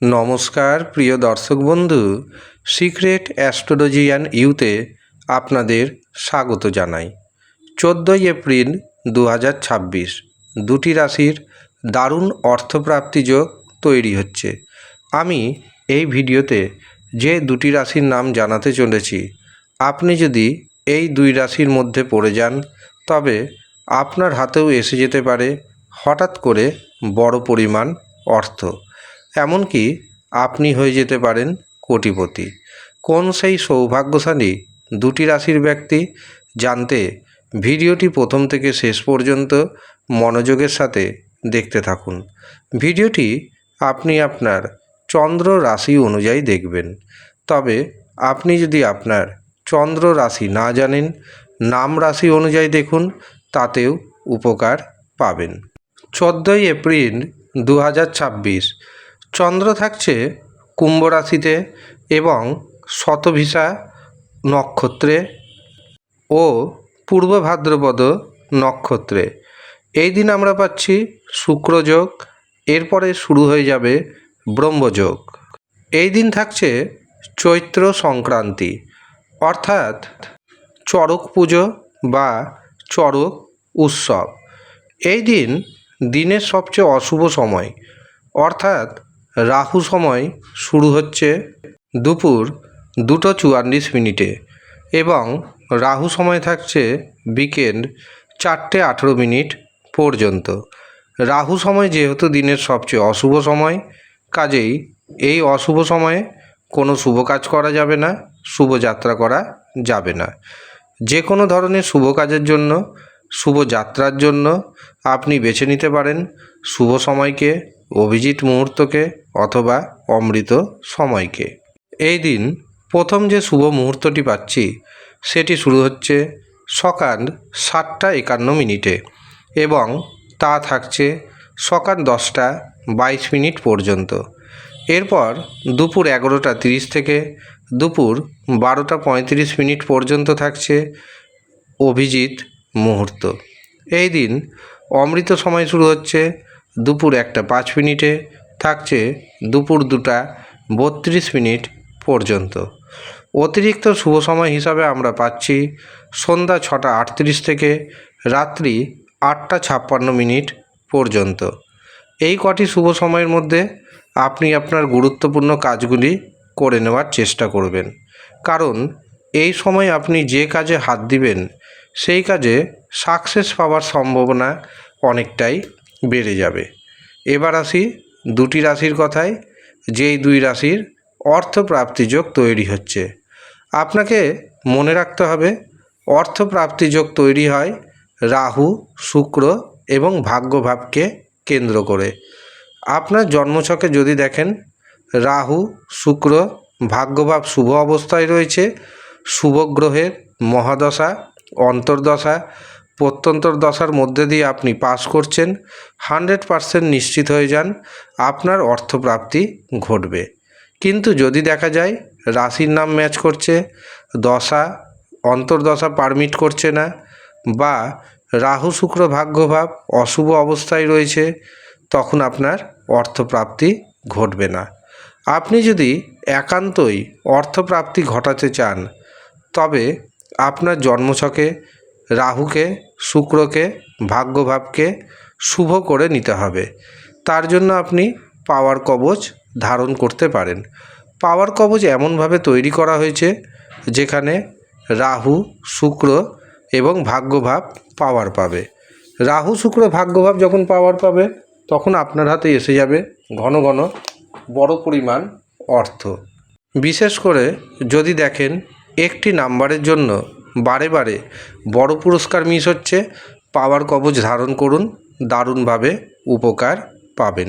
নমস্কার প্রিয় দর্শক বন্ধু, সিক্রেট অ্যাস্ট্রোলজি অ্যান্ড ইউতে আপনাদের স্বাগত জানাই। 14 এপ্রিল 2026 দুটি রাশির দারুণ অর্থপ্রাপ্তি যোগ তৈরি হচ্ছে। আমি এই ভিডিওতে যে দুটি রাশির নাম জানাতে চলেছি, আপনি যদি এই দুই রাশির মধ্যে পড়ে যান তবে আপনার হাতেও এসে যেতে পারে হঠাৎ করে বড় পরিমাণ অর্থ। এমনকি আপনি হয়ে যেতে পারেন কোটিপতি। কোন সেই সৌভাগ্যশালী দুটি রাশির ব্যক্তি জানতে ভিডিওটি প্রথম থেকে শেষ পর্যন্ত মনোযোগের সাথে দেখতে থাকুন। ভিডিওটি আপনি আপনার চন্দ্র রাশি অনুযায়ী দেখবেন। তবে আপনি যদি আপনার চন্দ্র রাশি না জানেন, নাম রাশি অনুযায়ী দেখুন, তাতেও উপকার পাবেন। 14 এপ্রিল 2026 চন্দ্র থাকছে কুম্ভ রাশিতে এবং শতভিষা নক্ষত্রে ও পূর্ব ভাদ্রপদ নক্ষত্রে। এই দিন আমরা পাচ্ছি শুক্রযোগ, এরপরে শুরু হয়ে যাবে ব্রহ্মযোগ। এই দিন থাকছে চৈত্র সংক্রান্তি, অর্থাৎ চড়ক পুজো বা চড়ক উৎসব। এই দিন দিনের সবচেয়ে অশুভ সময়, অর্থাৎ রাহু সময় শুরু হচ্ছে দুপুর 2:44 এবং রাহু সময় থাকছে বিকেল 4:18 পর্যন্ত। রাহু সময় যেহেতু দিনের সবচেয়ে অশুভ সময়, কাজেই এই অশুভ সময়ে কোনো শুভ কাজ করা যাবে না, শুভযাত্রা করা যাবে না। যে কোনো ধরনের শুভ কাজের জন্য, শুভযাত্রার জন্য আপনি বেছে নিতে পারেন শুভ সময়কে, অভিজিৎ মুহূর্তকে অথবা অমৃত সময়কে। এই দিন প্রথম যে শুভ মুহূর্তটি পাচ্ছি সেটি শুরু হচ্ছে সকাল 7:51 এবং তা থাকছে সকাল 10:22 পর্যন্ত। এরপর দুপুর 11:30 থেকে দুপুর 12:35 পর্যন্ত থাকছে অভিজিৎ মুহূর্ত। এই দিন অমৃত সময় শুরু হচ্ছে দুপুর 1:05, থাকছে দুপুর 2:32 পর্যন্ত। অতিরিক্ত শুভ সময় হিসাবে আমরা পাচ্ছি সন্ধ্যা 6:38 থেকে রাত্রি 8:56 পর্যন্ত। এই কটি শুভ সময়ের মধ্যে আপনি আপনার গুরুত্বপূর্ণ কাজগুলি করে নেওয়ার চেষ্টা করবেন, কারণ এই সময় আপনি যে কাজে হাত দিবেন সেই কাজে সাকসেস পাওয়ার সম্ভাবনা অনেকটাই বেড়ে যাবে। এবার আসি দুটি রাশির কথায়, যেই দুই রাশির অর্থপ্রাপ্তি যোগ তৈরি হচ্ছে। আপনাকে মনে রাখতে হবে, অর্থপ্রাপ্তি যোগ তৈরি হয় রাহু, শুক্র এবং ভাগ্যভাবকে কেন্দ্র করে। আপনার জন্মছকে যদি দেখেন রাহু, শুক্র, ভাগ্যভাব শুভ অবস্থায় রয়েছে, শুভ গ্রহের মহাদশা, অন্তর্দশা, প্রত্যন্তর দশার মধ্যে দিয়ে আপনি পাস করছেন, 100% নিশ্চিত হয়ে যান আপনার অর্থপ্রাপ্তি ঘটবে। কিন্তু যদি দেখা যায় রাশির নাম ম্যাচ করছে, দশা অন্তর্দশা পারমিট করছে না, বা রাহু শুক্র ভাগ্যভাব অশুভ অবস্থায় রয়েছে, তখন আপনার অর্থপ্রাপ্তি ঘটবে না। আপনি যদি একান্তই অর্থপ্রাপ্তি ঘটাতে চান তবে আপনার জন্মছকে রাহুকে, শুক্রকে, ভাগ্যভাবকে শুভ করে নিতে হবে। তার জন্য আপনি পাওয়ার কবচ ধারণ করতে পারেন। পাওয়ার কবচ এমনভাবে তৈরি করা হয়েছে যেখানে রাহু, শুক্র এবং ভাগ্যভাব পাওয়ার পাবে। রাহু, শুক্র, ভাগ্যভাব যখন পাওয়ার পাবে তখন আপনার হাতে এসে যাবে ঘন ঘন বড় পরিমাণ অর্থ। বিশেষ করে যদি দেখেন একটি নাম্বারের জন্য বারে বারে বড় পুরস্কার মিস হচ্ছে, পাওয়ার কবচ ধারণ করুন, দারুণভাবে উপকার পাবেন।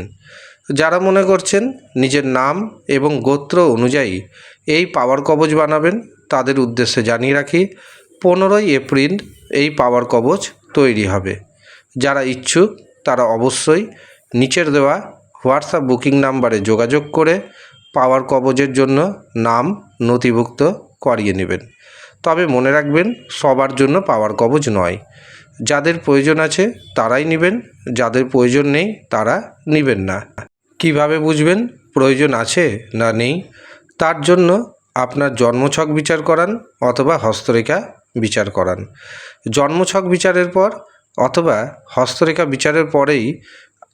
যারা মনে করছেন নিজের নাম এবং গোত্র অনুযায়ী এই পাওয়ার কবচ বানাবেন, তাদের উদ্দেশ্যে জানিয়ে রাখি 15 এপ্রিল এই পাওয়ার কবচ তৈরি হবে। যারা ইচ্ছুক তারা অবশ্যই নিচের দেওয়া হোয়াটসঅ্যাপ বুকিং নাম্বারে যোগাযোগ করে পাওয়ার কবচের জন্য নাম নথিভুক্ত করিয়ে নেবেন। তবে মনে রাখবেন, সবার জন্য পাওয়ার কবচ নয়। যাদের প্রয়োজন আছে তারাই নেবেন, যাদের প্রয়োজন নেই তারা নেবেন না। কিভাবে বুঝবেন প্রয়োজন আছে না নেই, তার জন্য আপনার জন্মছক বিচার করান অথবা হস্তরেখা বিচার করান। জন্মছক বিচারের পর অথবা হস্তরেখা বিচারের পরেই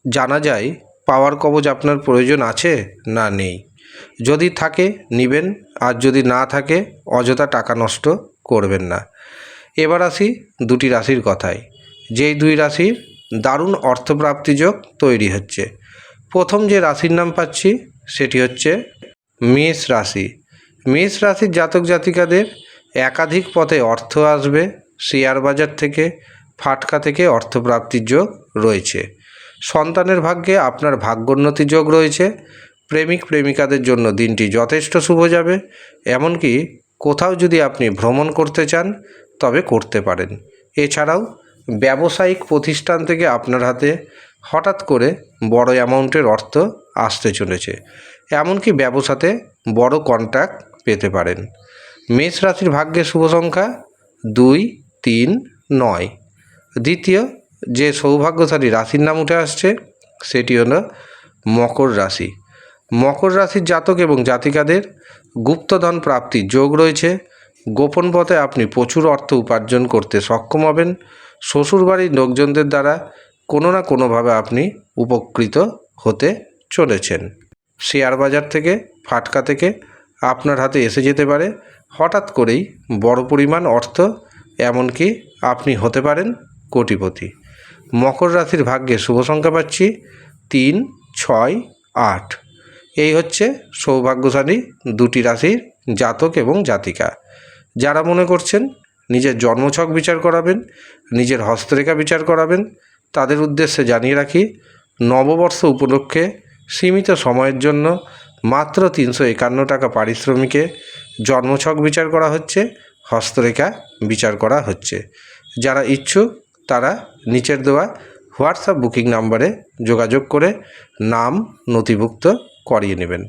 জানা যায় পাওয়ার কবচ আপনার প্রয়োজন আছে না নেই। যদি থাকে নেবেন, আর যদি না থাকে অযথা টাকা নষ্ট করবেন না। এবার আসি দুটি রাশির কথায়। যেই দুই রাশির দারুণ অর্থপ্রাপ্তি যোগ তৈরি হচ্ছে। প্রথম যে রাশির নাম পাচ্ছি সেটি হচ্ছে মেষ রাশি। মেষ রাশির জাতক জাতিকাদের একাধিক পথে অর্থ আসবে। শেয়ার বাজার থেকে, ফাটকা থেকে অর্থপ্রাপ্তির যোগ রয়েছে। সন্তানের ভাগ্যে আপনার ভাগ্যোন্নতি যোগ রয়েছে। প্রেমিক প্রেমিকাদের জন্য দিনটি যথেষ্ট শুভ যাবে। এমনকি কোথাও যদি আপনি ভ্রমণ করতে চান তবে করতে পারেন। এছাড়াও ব্যবসায়িক প্রতিষ্ঠান থেকে আপনার হাতে হঠাৎ করে বড় অ্যামাউন্টের অর্থ আসতে চলেছে। এমনকি ব্যবসাতে বড় কন্ট্রাক্ট পেতে পারেন। মেষ রাশির ভাগ্যের শুভ সংখ্যা 2, 3, 9। দ্বিতীয় যে সৌভাগ্যশালী রাশির নাম উঠে আসছে সেটি হলো মকর রাশি। মকর রাশির জাতক এবং জাতিকাদের গুপ্তধন প্রাপ্তির যোগ রয়েছে। গোপন পথে আপনি প্রচুর অর্থ উপার্জন করতে সক্ষম হবেন। শ্বশুরবাড়ির লোকজনদের দ্বারা কোনো না কোনোভাবে আপনি উপকৃত হতে চলেছেন। শেয়ার বাজার থেকে, ফাটকা থেকে আপনার হাতে এসে যেতে পারে হঠাৎ করেই বড় পরিমাণ অর্থ। এমনকি আপনি হতে পারেন কোটিপতি। মকর রাশির ভাগ্যে শুভ সংখ্যা পাচ্ছি 3, 6, 8। এই হচ্ছে সৌভাগ্যশালী দুটি রাশির জাতক এবং জাতিকা। যারা মনে করছেন নিজের জন্মছক বিচার করাবেন, নিজের হস্তরেখা বিচার করাবেন, তাদের উদ্দেশ্যে জানিয়ে রাখি নববর্ষ উপলক্ষে সীমিত সময়ের জন্য মাত্র 351 টাকা পারিশ্রমিকে জন্মছক বিচার করা হচ্ছে, হস্তরেখা বিচার করা হচ্ছে। যারা ইচ্ছুক তারা নিচের দেওয়া হোয়াটসঅ্যাপ বুকিং নাম্বারে যোগাযোগ করে নাম নথিভুক্ত করিয়ে নেবেন।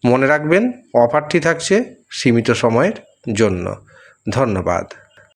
মনে রাখবেন অফারটি থাকছে সীমিত সময়ের জন্য। ধন্যবাদ।